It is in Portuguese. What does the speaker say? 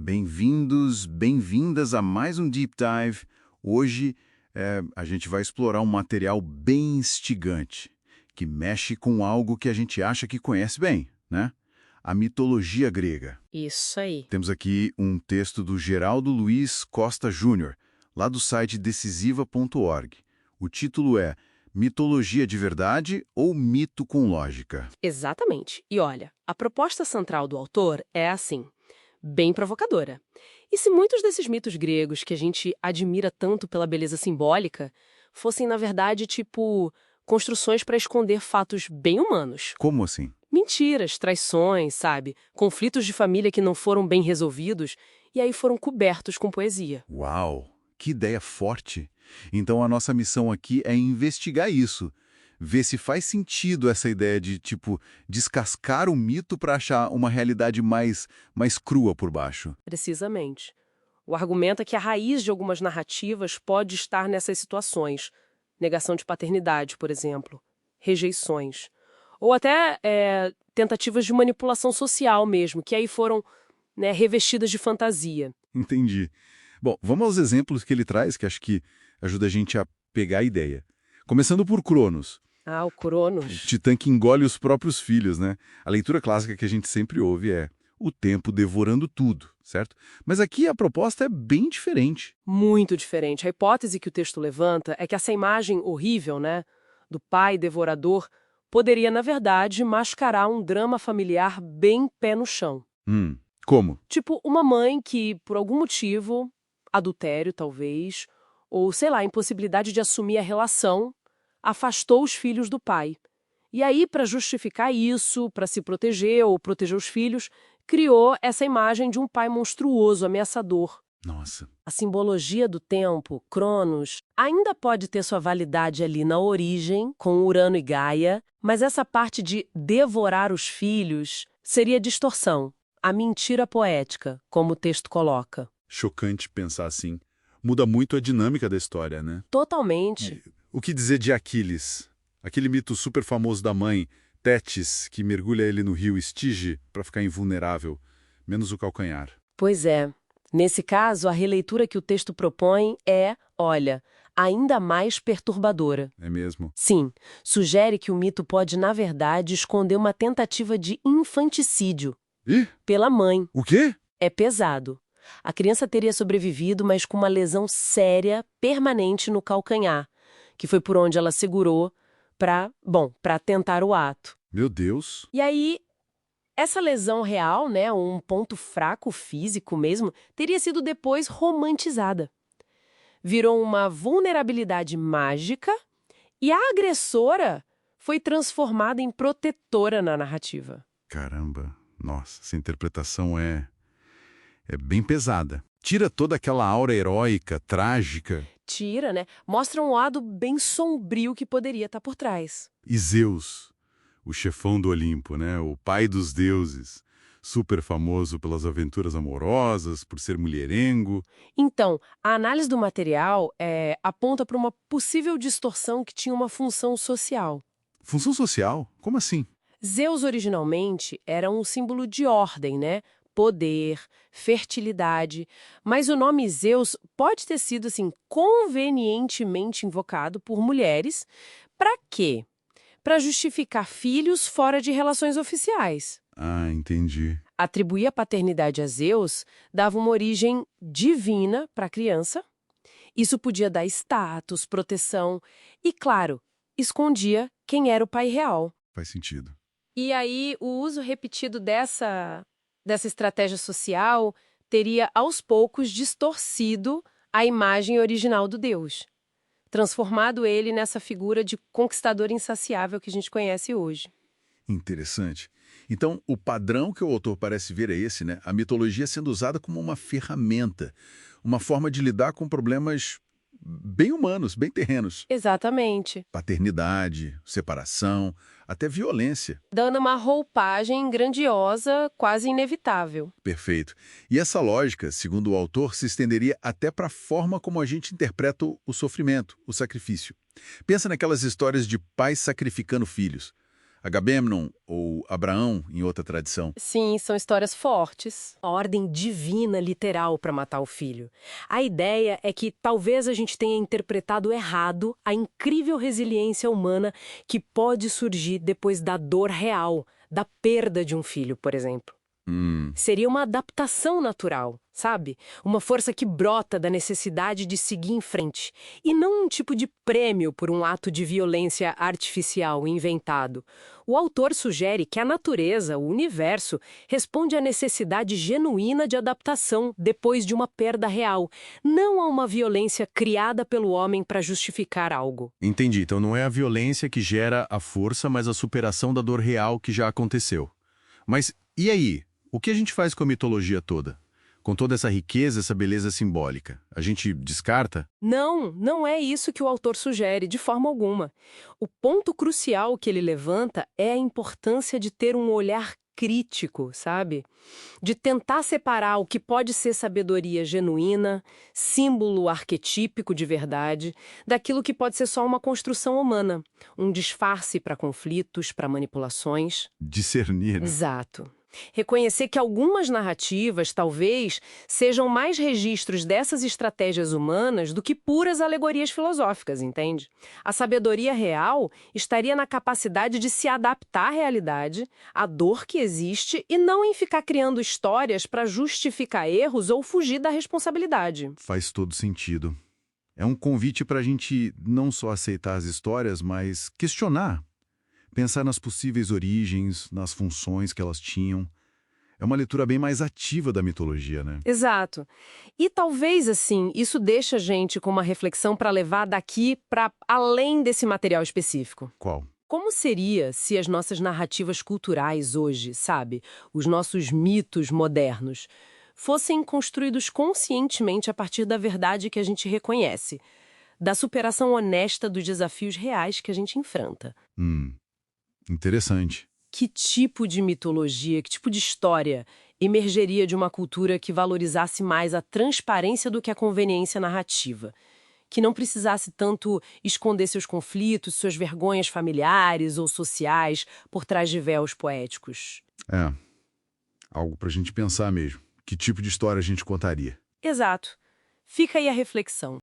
Bem-vindos, bem-vindas a mais um Deep Dive. Hoje a gente vai explorar um material bem instigante, que mexe com algo que a gente acha que conhece bem, né? A mitologia grega. Isso aí. Temos aqui um texto do Geraldo Luiz Costa Júnior, lá do site decisiva.org. O título é Mitologia de Verdade ou Mito com Lógica? Exatamente. E olha, a proposta central do autor é assim, bem provocadora. E se muitos desses mitos gregos que a gente admira tanto pela beleza simbólica fossem, na verdade, tipo construções para esconder fatos bem humanos? Como assim? Mentiras, traições, sabe? Conflitos de família que não foram bem resolvidos e aí foram cobertos com poesia. Uau, que ideia forte! Então a nossa missão aqui é investigar isso, ver se faz sentido essa ideia de, tipo, descascar o mito para achar uma realidade mais crua por baixo. Precisamente. O argumento é que a raiz de algumas narrativas pode estar nessas situações. Negação de paternidade, por exemplo. Rejeições. Ou até tentativas de manipulação social mesmo, que aí foram, né, revestidas de fantasia. Entendi. Bom, vamos aos exemplos que ele traz, que acho que ajuda a gente a pegar a ideia. Começando por Cronos, Ah, o o Cronos. titã que engole os próprios filhos, né? A leitura clássica que a gente sempre ouve é o tempo devorando tudo, certo? Mas aqui a proposta é bem diferente. Muito diferente. A hipótese que o texto levanta é que essa imagem horrível, né, do pai devorador, poderia, na verdade, mascarar um drama familiar bem pé no chão. Como? Tipo, uma mãe que, por algum motivo, adultério talvez, ou sei lá, impossibilidade de assumir a relação, afastou os filhos do pai. E aí, para justificar isso, para se proteger ou proteger os filhos, criou essa imagem de um pai monstruoso, ameaçador. Nossa. A simbologia do tempo, Cronos, ainda pode ter sua validade ali na origem, com Urano e Gaia, mas essa parte de devorar os filhos seria distorção, a mentira poética, como o texto coloca. Chocante pensar assim. Muda muito a dinâmica da história, né? Totalmente. O que dizer de Aquiles? Aquele mito super famoso da mãe, Tétis, que mergulha ele no rio Estige para ficar invulnerável, menos o calcanhar. Pois é. Nesse caso, a releitura que o texto propõe é, olha, ainda mais perturbadora. É mesmo? Sim, sugere que o mito pode, na verdade, esconder uma tentativa de infanticídio Ih, pela mãe. o quê? É pesado. A criança teria sobrevivido, mas com uma lesão séria, permanente no calcanhar, que foi por onde ela segurou para tentar o ato. Meu Deus. E aí, essa lesão real, né, um ponto fraco físico mesmo, teria sido depois romantizada. Virou uma vulnerabilidade mágica e a agressora foi transformada em protetora na narrativa. Caramba, nossa, essa interpretação é bem pesada. Tira toda aquela aura heróica, trágica. Tira, né? Mostra um lado bem sombrio que poderia estar por trás. E Zeus, o chefão do Olimpo, né? O pai dos deuses, super famoso pelas aventuras amorosas, por ser mulherengo. Então, a análise do material aponta para uma possível distorção que tinha uma função social. Função social? Como assim? Zeus originalmente era um símbolo de ordem, né? Poder, fertilidade, mas o nome Zeus pode ter sido assim convenientemente invocado por mulheres para quê? Para justificar filhos fora de relações oficiais. Ah, entendi. Atribuir a paternidade a Zeus dava uma origem divina para a criança. Isso podia dar status, proteção e, claro, escondia quem era o pai real. Faz sentido. E aí, o uso repetido dessa estratégia social teria, aos poucos, distorcido a imagem original do Deus, transformado ele nessa figura de conquistador insaciável que a gente conhece hoje. Interessante. Então, o padrão que o autor parece ver é esse, né? A mitologia sendo usada como uma ferramenta, uma forma de lidar com problemas bem humanos, bem terrenos. Exatamente. Paternidade, separação, até violência. Dando uma roupagem grandiosa, quase inevitável. Perfeito. E essa lógica, segundo o autor, se estenderia até para a forma como a gente interpreta o sofrimento, o sacrifício. Pensa naquelas histórias de pais sacrificando filhos. Agamemnon ou Abraão, em outra tradição. Sim, são histórias fortes. A ordem divina literal para matar o filho. A ideia é que talvez a gente tenha interpretado errado a incrível resiliência humana que pode surgir depois da dor real, da perda de um filho, por exemplo. Seria uma adaptação natural, sabe? Uma força que brota da necessidade de seguir em frente. E não um tipo de prêmio por um ato de violência artificial inventado. O autor sugere que a natureza, o universo, responde à necessidade genuína de adaptação depois de uma perda real, não a uma violência criada pelo homem para justificar algo. Entendi. Então não é a violência que gera a força, mas a superação da dor real que já aconteceu. Mas e aí? O que a gente faz com a mitologia toda? Com toda essa riqueza, essa beleza simbólica? A gente descarta? Não, não é isso que o autor sugere, de forma alguma. O ponto crucial que ele levanta é a importância de ter um olhar crítico, sabe? De tentar separar o que pode ser sabedoria genuína, símbolo arquetípico de verdade, daquilo que pode ser só uma construção humana, um disfarce para conflitos, para manipulações. Discernir, né? Exato. Reconhecer que algumas narrativas, talvez, sejam mais registros dessas estratégias humanas do que puras alegorias filosóficas, entende? A sabedoria real estaria na capacidade de se adaptar à realidade, à dor que existe, e não em ficar criando histórias para justificar erros ou fugir da responsabilidade. Faz todo sentido. É um convite para a gente não só aceitar as histórias, mas questionar. Pensar nas possíveis origens, nas funções que elas tinham. É uma leitura bem mais ativa da mitologia, né? Exato. E talvez, assim, isso deixe a gente com uma reflexão para levar daqui para além desse material específico. Qual? Como seria se as nossas narrativas culturais hoje, sabe, os nossos mitos modernos, fossem construídos conscientemente a partir da verdade que a gente reconhece, da superação honesta dos desafios reais que a gente enfrenta? Interessante. Que tipo de mitologia, que tipo de história emergeria de uma cultura que valorizasse mais a transparência do que a conveniência narrativa? Que não precisasse tanto esconder seus conflitos, suas vergonhas familiares ou sociais por trás de véus poéticos? É, algo para a gente pensar mesmo. Que tipo de história a gente contaria? Exato. Fica aí a reflexão.